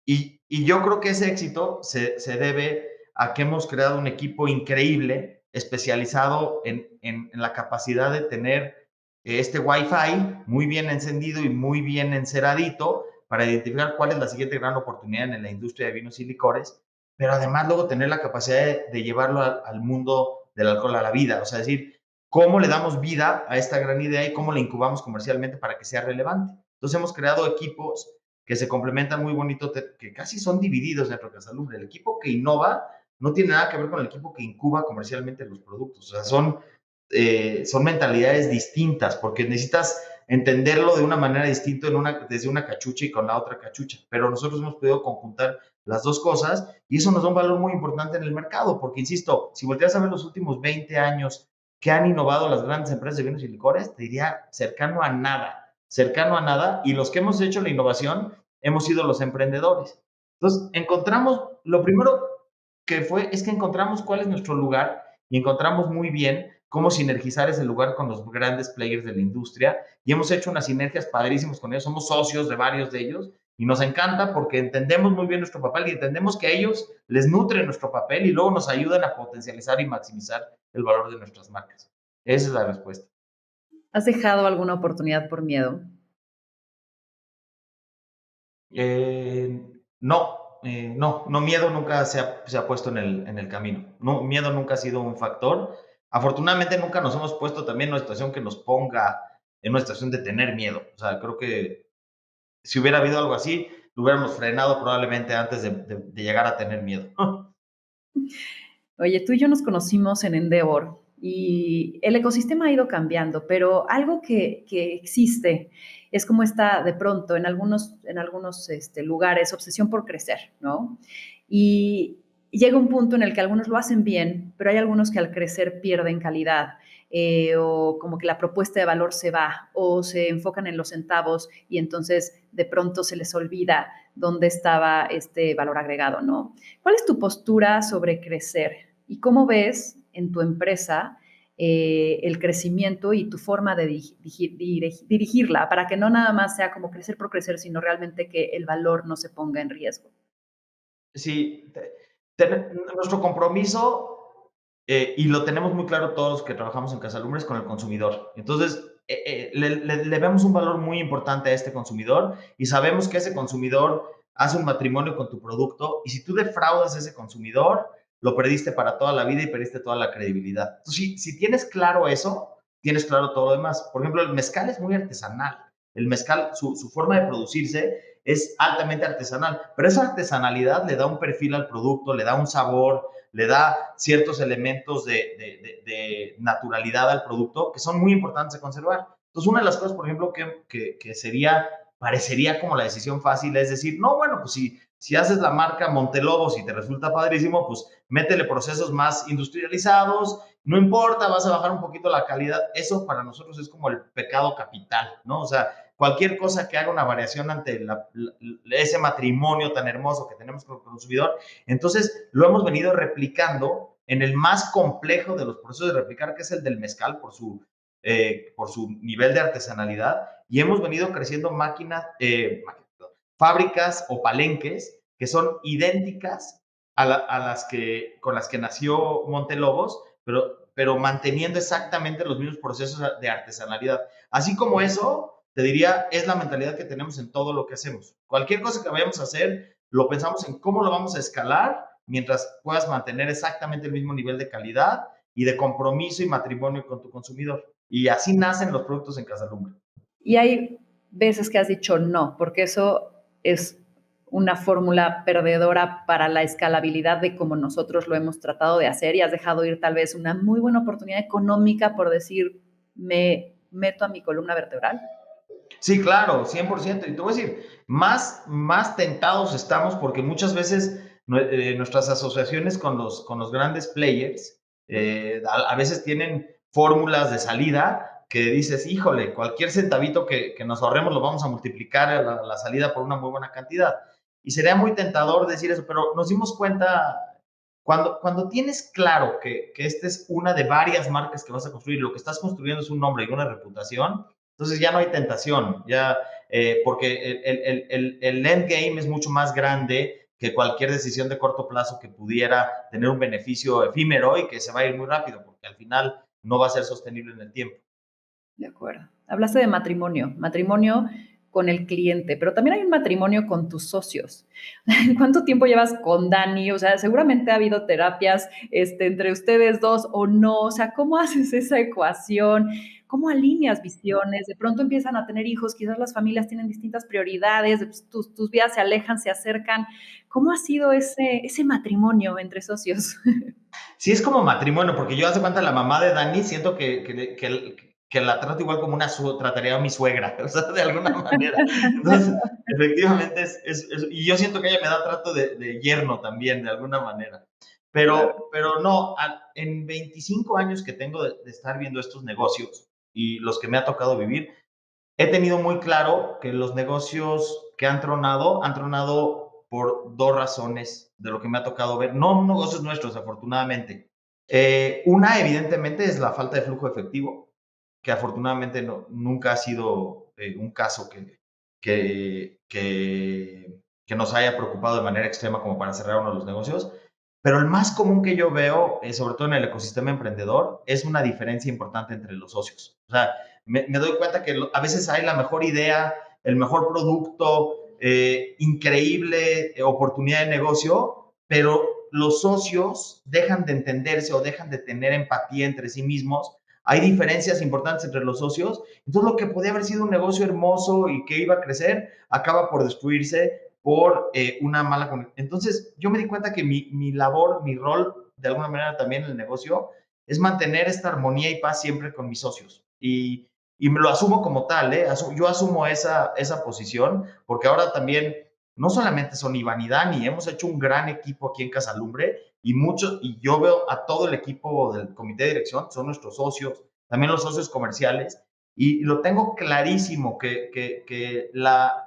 Y yo creo que ese éxito se debe a que hemos creado un equipo increíble especializado en la capacidad de tener este Wi-Fi muy bien encendido y muy bien enceradito para identificar cuál es la siguiente gran oportunidad en la industria de vinos y licores, pero además luego tener la capacidad de llevarlo al mundo del alcohol a la vida, o sea, decir, cómo le damos vida a esta gran idea y cómo la incubamos comercialmente para que sea relevante. Entonces hemos creado equipos que se complementan muy bonito, que casi son divididos dentro de Casalumbre. El equipo que innova no tiene nada que ver con el equipo que incuba comercialmente los productos, o sea, son mentalidades distintas, porque necesitas entenderlo de una manera distinta desde una cachucha y con la otra cachucha. Pero nosotros hemos podido conjuntar las dos cosas y eso nos da un valor muy importante en el mercado, porque insisto, si volteas a ver los últimos 20 años que han innovado las grandes empresas de vinos y licores, te diría cercano a nada, y los que hemos hecho la innovación hemos sido los emprendedores. Entonces, lo primero que fue es que encontramos cuál es nuestro lugar y encontramos muy bien cómo sinergizar ese lugar con los grandes players de la industria y hemos hecho unas sinergias padrísimas con ellos, somos socios de varios de ellos y nos encanta porque entendemos muy bien nuestro papel y entendemos que a ellos les nutre nuestro papel y luego nos ayudan a potencializar y maximizar el valor de nuestras marcas. Esa es la respuesta. ¿Has dejado alguna oportunidad por miedo? No, miedo nunca se ha puesto en el camino. No, miedo nunca ha sido un factor. Afortunadamente nunca nos hemos puesto también en una situación que nos ponga en una situación de tener miedo. O sea, creo que si hubiera habido algo así, lo hubiéramos frenado probablemente antes de llegar a tener miedo. Oye, tú y yo nos conocimos en Endeavor y el ecosistema ha ido cambiando, pero algo que existe es como está de pronto en algunos lugares, obsesión por crecer, ¿no? Y llega un punto en el que algunos lo hacen bien, pero hay algunos que al crecer pierden calidad. O como que la propuesta de valor se va o se enfocan en los centavos y entonces de pronto se les olvida dónde estaba este valor agregado, ¿no? ¿Cuál es tu postura sobre crecer y cómo ves en tu empresa el crecimiento y tu forma de dirigirla para que no nada más sea como crecer por crecer, sino realmente que el valor no se ponga en riesgo? Sí, nuestro compromiso, y lo tenemos muy claro todos los que trabajamos en Casalumbres, con el consumidor. Entonces, le vemos un valor muy importante a este consumidor y sabemos que ese consumidor hace un matrimonio con tu producto y si tú defraudas a ese consumidor, lo perdiste para toda la vida y perdiste toda la credibilidad. Entonces, si tienes claro eso, tienes claro todo lo demás. Por ejemplo, el mezcal es muy artesanal. El mezcal, su forma de producirse es altamente artesanal, pero esa artesanalidad le da un perfil al producto, le da un sabor, le da ciertos elementos de naturalidad al producto que son muy importantes de conservar. Entonces, una de las cosas, por ejemplo, que parecería como la decisión fácil es decir, no, bueno, pues si haces la marca Montelobos y te resulta padrísimo, pues métele procesos más industrializados, no importa, vas a bajar un poquito la calidad. Eso para nosotros es como el pecado capital, ¿no? O sea, cualquier cosa que haga una variación ante ese matrimonio tan hermoso que tenemos con el consumidor. Entonces, lo hemos venido replicando en el más complejo de los procesos de replicar, que es el del mezcal, por su nivel de artesanalidad, y hemos venido creciendo fábricas o palenques que son idénticas con las que nació Montelobos, pero manteniendo exactamente los mismos procesos de artesanalidad. Así como eso, te diría, es la mentalidad que tenemos en todo lo que hacemos. Cualquier cosa que vayamos a hacer, lo pensamos en cómo lo vamos a escalar mientras puedas mantener exactamente el mismo nivel de calidad y de compromiso y matrimonio con tu consumidor. Y así nacen los productos en Casalumbre. Y hay veces que has dicho no, porque eso es una fórmula perdedora para la escalabilidad de como nosotros lo hemos tratado de hacer y has dejado ir tal vez una muy buena oportunidad económica por decir, me meto a mi columna vertebral. Sí, claro, 100%. Y te voy a decir, más tentados estamos porque muchas veces nuestras asociaciones con los grandes players a veces tienen fórmulas de salida que dices, híjole, cualquier centavito que nos ahorremos lo vamos a multiplicar a la salida por una muy buena cantidad. Y sería muy tentador decir eso, pero nos dimos cuenta, cuando tienes claro que esta es una de varias marcas que vas a construir, lo que estás construyendo es un nombre y una reputación, entonces ya no hay tentación, porque el endgame es mucho más grande que cualquier decisión de corto plazo que pudiera tener un beneficio efímero y que se va a ir muy rápido, porque al final no va a ser sostenible en el tiempo. De acuerdo. Hablaste de matrimonio, matrimonio con el cliente, pero también hay un matrimonio con tus socios. ¿Cuánto tiempo llevas con Dani? O sea, seguramente ha habido terapias entre ustedes dos o no. O sea, ¿cómo haces esa ecuación? ¿Cómo alineas visiones? De pronto empiezan a tener hijos, quizás las familias tienen distintas prioridades, pues, tus vidas se alejan, se acercan. ¿Cómo ha sido ese matrimonio entre socios? Sí, es como matrimonio, porque yo hace cuenta la mamá de Dani, siento que la trato igual como trataría a mi suegra, o sea, de alguna manera. Entonces, efectivamente, y yo siento que ella me da trato de yerno también, de alguna manera. Claro. Pero no, en 25 años que tengo de estar viendo estos negocios y los que me ha tocado vivir, he tenido muy claro que los negocios que han tronado por dos razones de lo que me ha tocado ver. No negocios nuestros, afortunadamente. Una, evidentemente, es la falta de flujo efectivo, que afortunadamente nunca ha sido un caso que, que, que nos haya preocupado de manera extrema como para cerrar uno de los negocios. Pero el más común que yo veo, sobre todo en el ecosistema emprendedor, es una diferencia importante entre los socios. O sea, me doy cuenta que a veces hay la mejor idea, el mejor producto, increíble oportunidad de negocio, pero los socios dejan de entenderse o dejan de tener empatía entre sí mismos. Hay diferencias importantes entre los socios. Entonces, lo que podía haber sido un negocio hermoso y que iba a crecer, acaba por destruirse por una mala conexión. Entonces, yo me di cuenta que mi labor, mi rol, de alguna manera también en el negocio, es mantener esta armonía y paz siempre con mis socios. Y me lo asumo como tal, ¿eh? Yo asumo esa posición, porque ahora también, no solamente son Iván y Dani, hemos hecho un gran equipo aquí en Casalumbre y yo veo a todo el equipo del comité de dirección, son nuestros socios, también los socios comerciales, y lo tengo clarísimo que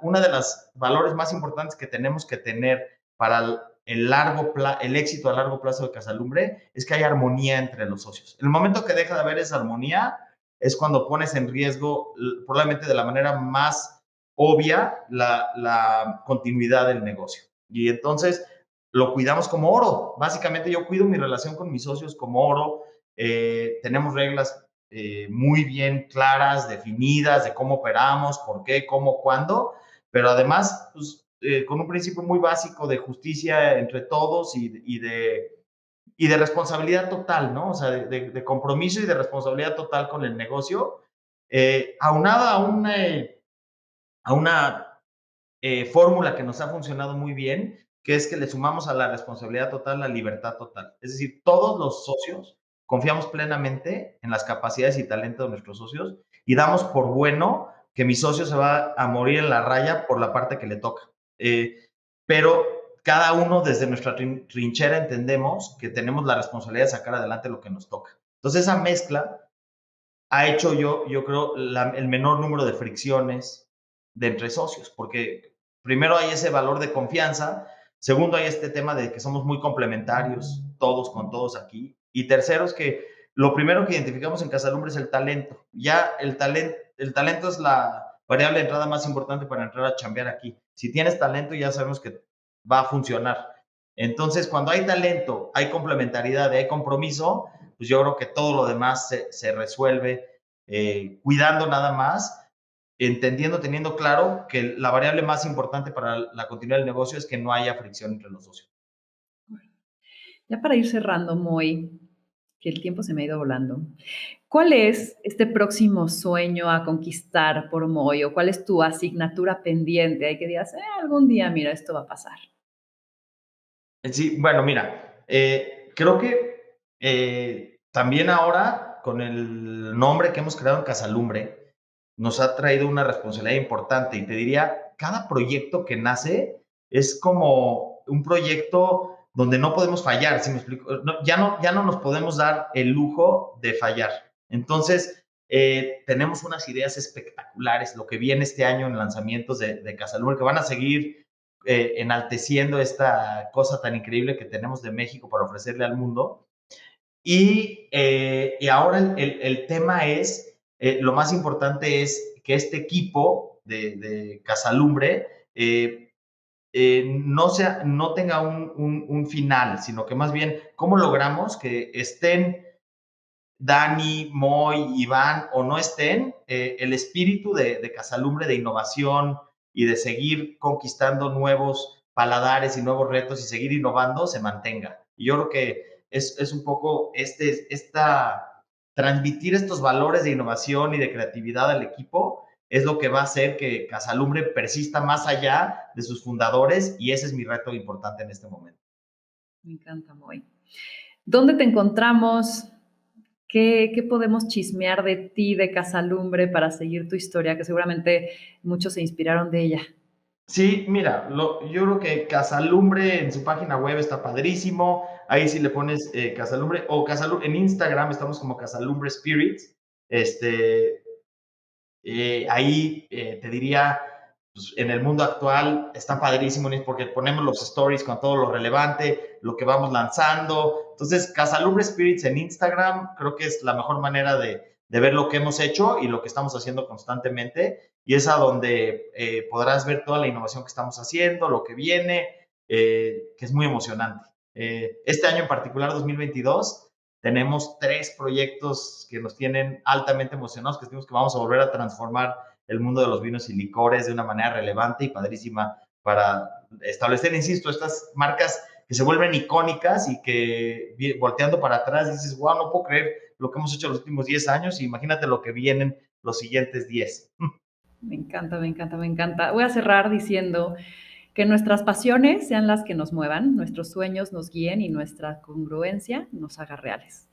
una de las valores más importantes que tenemos que tener para el éxito a largo plazo de Casalumbre es que haya armonía entre los socios. En el momento que deja de haber esa armonía es cuando pones en riesgo, probablemente de la manera más obvia, la continuidad del negocio. Y entonces lo cuidamos como oro. Básicamente yo cuido mi relación con mis socios como oro. Tenemos reglas muy bien claras, definidas de cómo operamos, por qué, cómo, cuándo, pero además pues, con un principio muy básico de justicia entre todos y de responsabilidad total, ¿no? O sea, de compromiso y de responsabilidad total con el negocio, aunada a una fórmula que nos ha funcionado muy bien, que es que le sumamos a la responsabilidad total la libertad total. Es decir, todos los socios confiamos plenamente en las capacidades y talento de nuestros socios y damos por bueno que mi socio se va a morir en la raya por la parte que le toca. Pero cada uno desde nuestra trinchera entendemos que tenemos la responsabilidad de sacar adelante lo que nos toca. Entonces esa mezcla ha hecho yo creo, el menor número de fricciones de entre socios, porque primero hay ese valor de confianza, segundo hay este tema de que somos muy complementarios todos con todos aquí, y tercero es que lo primero que identificamos en Casalumbre es el talento. Ya el talento es la variable de entrada más importante para entrar a chambear aquí. Si tienes talento ya sabemos que va a funcionar. Entonces, cuando hay talento, hay complementariedad y hay compromiso, pues yo creo que todo lo demás se resuelve cuidando nada más, entendiendo, teniendo claro que la variable más importante para la continuidad del negocio es que no haya fricción entre los socios. Ya para ir cerrando, Moy, que el tiempo se me ha ido volando. ¿Cuál es este próximo sueño a conquistar por Moy o cuál es tu asignatura pendiente? Hay que digas, algún día, mira, esto va a pasar. Sí, bueno, mira, creo que también ahora, con el nombre que hemos creado en Casalumbre, nos ha traído una responsabilidad importante. Y te diría, cada proyecto que nace es como un proyecto donde no podemos fallar, ¿sí me explico? Ya no nos podemos dar el lujo de fallar. Entonces, tenemos unas ideas espectaculares, lo que viene este año en lanzamientos de Casalumbre, que van a seguir enalteciendo esta cosa tan increíble que tenemos de México para ofrecerle al mundo. Y ahora el tema es, lo más importante es que este equipo de Casalumbre no tenga un final, sino que más bien, ¿cómo logramos que estén Dani, Moy, Iván o no estén, el espíritu de Casalumbre, de innovación y de seguir conquistando nuevos paladares y nuevos retos y seguir innovando se mantenga? Y yo creo que es un poco transmitir estos valores de innovación y de creatividad al equipo es lo que va a hacer que Casalumbre persista más allá de sus fundadores y ese es mi reto importante en este momento. Me encanta, Moy. ¿Dónde te encontramos? ¿Qué podemos chismear de ti, de Casalumbre, para seguir tu historia? Que seguramente muchos se inspiraron de ella. Sí, mira, yo creo que Casalumbre en su página web está padrísimo. Ahí si le pones Casalumbre o Casalumbre en Instagram estamos como Casalumbre Spirits. Este, ahí te diría, pues, en el mundo actual está padrísimo porque ponemos los stories con todo lo relevante, lo que vamos lanzando. Entonces, Casalumbre Spirits en Instagram creo que es la mejor manera de ver lo que hemos hecho y lo que estamos haciendo constantemente. Y es a donde podrás ver toda la innovación que estamos haciendo, lo que viene, que es muy emocionante. Este año en particular, 2022, tenemos 3 proyectos que nos tienen altamente emocionados, que decimos que vamos a volver a transformar el mundo de los vinos y licores de una manera relevante y padrísima para establecer, insisto, estas marcas que se vuelven icónicas y que volteando para atrás dices, wow, no puedo creer lo que hemos hecho los últimos 10 años y imagínate lo que vienen los siguientes 10. Me encanta, me encanta, me encanta. Voy a cerrar diciendo que nuestras pasiones sean las que nos muevan, nuestros sueños nos guíen y nuestra congruencia nos haga reales.